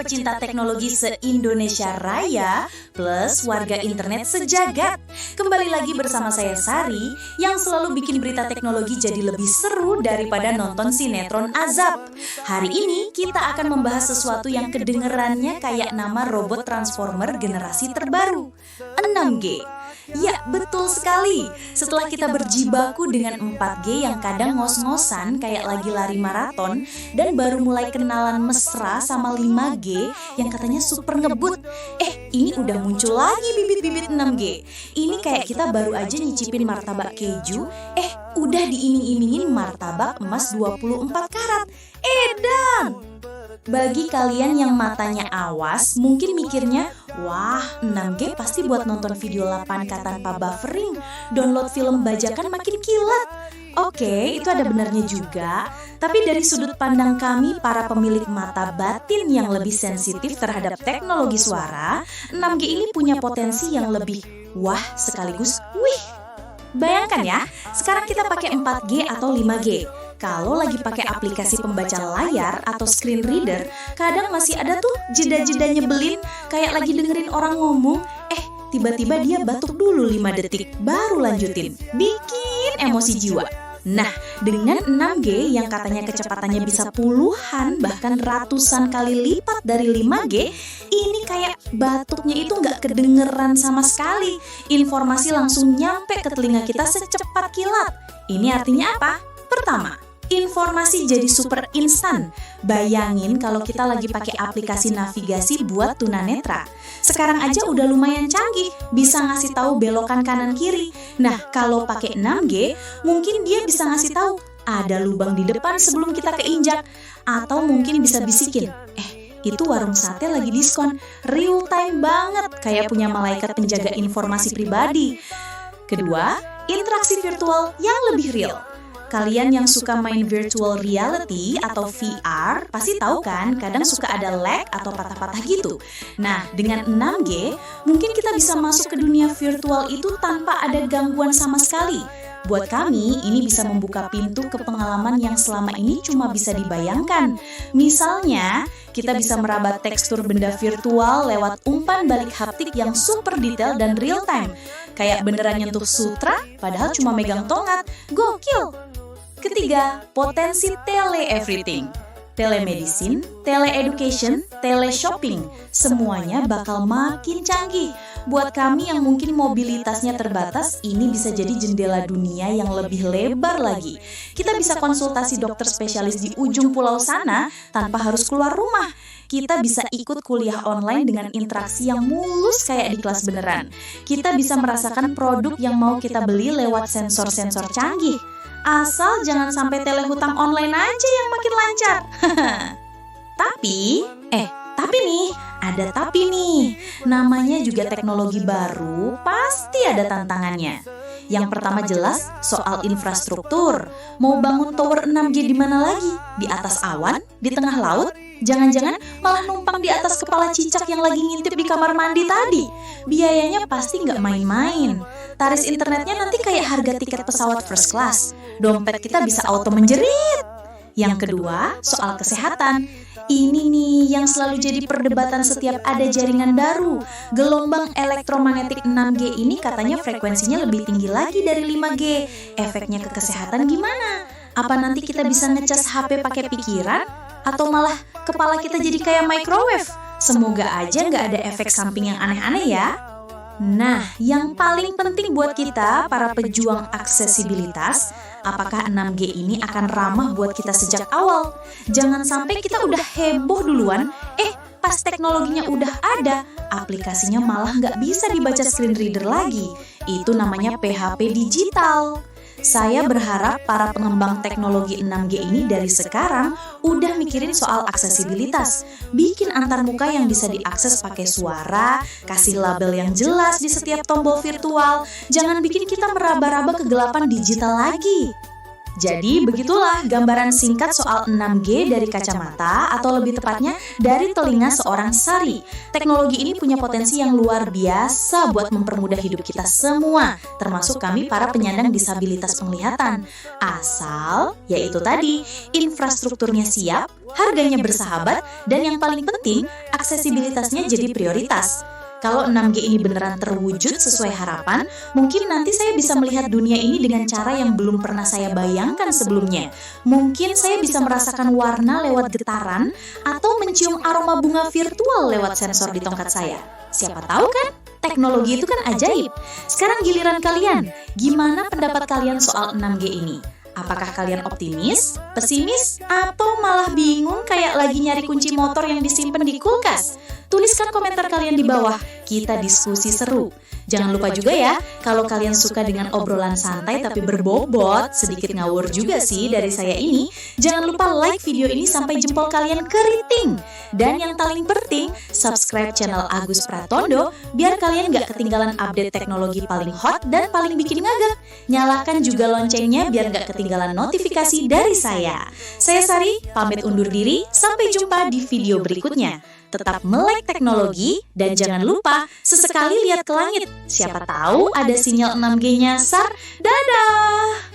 pecinta teknologi se-Indonesia Raya plus warga internet sejagat. Kembali lagi bersama saya Sari yang selalu bikin berita teknologi jadi lebih seru daripada nonton sinetron azab. Hari ini kita akan membahas sesuatu yang kedengerannya kayak nama robot transformer generasi terbaru, 6G. Ya, betul sekali. Setelah kita berjibaku dengan 4G yang kadang ngos-ngosan kayak lagi lari maraton dan baru mulai kenalan mesra sama 5G yang katanya super ngebut. Ini udah muncul lagi bibit-bibit 6G. Ini kayak kita baru aja nyicipin martabak keju, udah diiming-imingin martabak emas 24 karat. Edan! Bagi kalian yang matanya awas, mungkin mikirnya, wah 6G pasti buat nonton video 8K tanpa buffering, download film bajakan makin kilat. Oke, itu ada benarnya juga. Tapi dari sudut pandang kami, para pemilik mata batin yang lebih sensitif terhadap teknologi suara, 6G ini punya potensi yang lebih wah sekaligus wih. Bayangkan ya, sekarang kita pakai 4G atau 5G. Kalau lagi pakai aplikasi pembaca layar atau screen reader, kadang masih ada tuh jeda-jeda nyebelin kayak lagi dengerin orang ngomong, tiba-tiba dia batuk dulu 5 detik, baru lanjutin. Bikin emosi jiwa. Nah, dengan 6G yang katanya kecepatannya bisa puluhan bahkan ratusan kali lipat dari 5G, ini kayak batuknya itu nggak kedengeran sama sekali. Informasi langsung nyampe ke telinga kita secepat kilat. Ini artinya apa? Pertama, informasi jadi super instan. Bayangin kalau kita lagi pakai aplikasi navigasi buat tunanetra. Sekarang aja udah lumayan canggih, bisa ngasih tahu belokan kanan kiri. Nah, kalau pakai 6G, mungkin dia bisa ngasih tahu ada lubang di depan sebelum kita keinjak. Atau mungkin bisa bisikin, itu warung sate lagi diskon. Real time banget, kayak punya malaikat penjaga informasi pribadi. Kedua, interaksi virtual yang lebih real. Kalian yang suka main virtual reality atau VR pasti tahu kan kadang suka ada lag atau patah-patah gitu. Nah, dengan 6G mungkin kita bisa masuk ke dunia virtual itu tanpa ada gangguan sama sekali. Buat kami, ini bisa membuka pintu ke pengalaman yang selama ini cuma bisa dibayangkan. Misalnya, kita bisa meraba tekstur benda virtual lewat umpan balik haptik yang super detail dan real time. Kayak beneran nyentuh sutra, padahal cuma megang tongat. Gokil! Ketiga, potensi tele-everything. Telemedicine, tele-education, tele-shopping, semuanya bakal makin canggih. Buat kami yang mungkin mobilitasnya terbatas, ini bisa jadi jendela dunia yang lebih lebar lagi. Kita bisa konsultasi dokter spesialis di ujung pulau sana tanpa harus keluar rumah. Kita bisa ikut kuliah online dengan interaksi yang mulus kayak di kelas beneran. Kita bisa merasakan produk yang mau kita beli lewat sensor-sensor canggih. Asal jangan sampai telehutang online aja yang makin lancar. Tapi nih, ada tapi nih. Namanya juga teknologi baru, pasti ada tantangannya. Yang pertama jelas soal infrastruktur. Mau bangun tower 6G di mana lagi? Di atas awan? Di tengah laut? Jangan-jangan malah numpang di atas kepala cicak yang lagi ngintip di kamar mandi tadi. Biayanya pasti nggak main-main. Tarif internetnya nanti kayak harga tiket pesawat first class. Dompet kita bisa auto menjerit. Yang kedua, soal kesehatan. Ini nih yang selalu jadi perdebatan setiap ada jaringan baru. Gelombang elektromagnetik 6G ini katanya frekuensinya lebih tinggi lagi dari 5G. Efeknya ke kesehatan gimana? Apa nanti kita bisa ngecas HP pakai pikiran? Atau malah kepala kita jadi kayak microwave? Semoga aja nggak ada efek samping yang aneh-aneh ya. Nah, yang paling penting buat kita, para pejuang aksesibilitas, apakah 6G ini akan ramah buat kita sejak awal? Jangan sampai kita udah heboh duluan, pas teknologinya udah ada, aplikasinya malah nggak bisa dibaca screen reader lagi. Itu namanya PHP digital. Saya berharap para pengembang teknologi 6G ini dari sekarang udah mikirin soal aksesibilitas. Bikin antarmuka yang bisa diakses pakai suara, kasih label yang jelas di setiap tombol virtual. Jangan bikin kita meraba-raba kegelapan digital lagi. Jadi begitulah gambaran singkat soal 6G dari kacamata atau lebih tepatnya dari telinga seorang Sari. Teknologi ini punya potensi yang luar biasa buat mempermudah hidup kita semua, termasuk kami para penyandang disabilitas penglihatan. Asal, yaitu tadi, infrastrukturnya siap, harganya bersahabat, dan yang paling penting, aksesibilitasnya jadi prioritas. Kalau 6G ini beneran terwujud sesuai harapan, mungkin nanti saya bisa melihat dunia ini dengan cara yang belum pernah saya bayangkan sebelumnya. Mungkin saya bisa merasakan warna lewat getaran atau mencium aroma bunga virtual lewat sensor di tongkat saya. Siapa tahu kan? Teknologi itu kan ajaib. Sekarang giliran kalian. Gimana pendapat kalian soal 6G ini? Apakah kalian optimis, pesimis, atau malah bingung kayak lagi nyari kunci motor yang disimpan di kulkas? Tuliskan komentar kalian di bawah, kita diskusi seru. Jangan lupa juga ya, kalau kalian suka dengan obrolan santai tapi berbobot, sedikit ngawur juga sih dari saya ini, jangan lupa like video ini sampai jempol kalian keriting. Dan yang paling penting, subscribe channel Agus Pratondo biar kalian gak ketinggalan update teknologi paling hot dan paling bikin ngagak. Nyalakan juga loncengnya biar gak ketinggalan notifikasi dari saya. Saya Sari, pamit undur diri, sampai jumpa di video berikutnya. Tetap melek teknologi dan jangan lupa sesekali lihat ke langit. Siapa tahu ada sinyal 6G nyasar. Dadah!